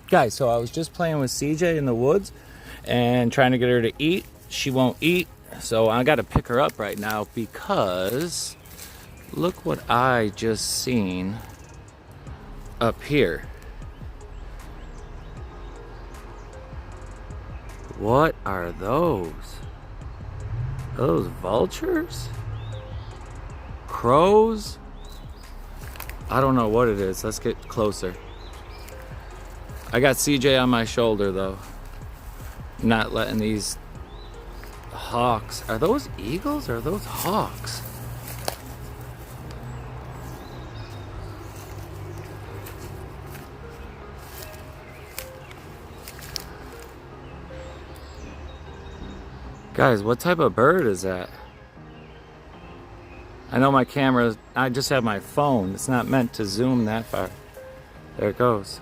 Guys, so I was just playing with CJ in the woods and trying to get her to eat. She won't eat, so I got to pick her up right now because look what I just seen up here. What are those? Are those vultures? Crows? I don't know what it is. Let's get closer. I got CJ on my shoulder though. Not letting these hawks. Are those eagles or are those hawks? Guys, what type of bird is that? I know my camera, I just have my phone. It's not meant to zoom that far. There it goes.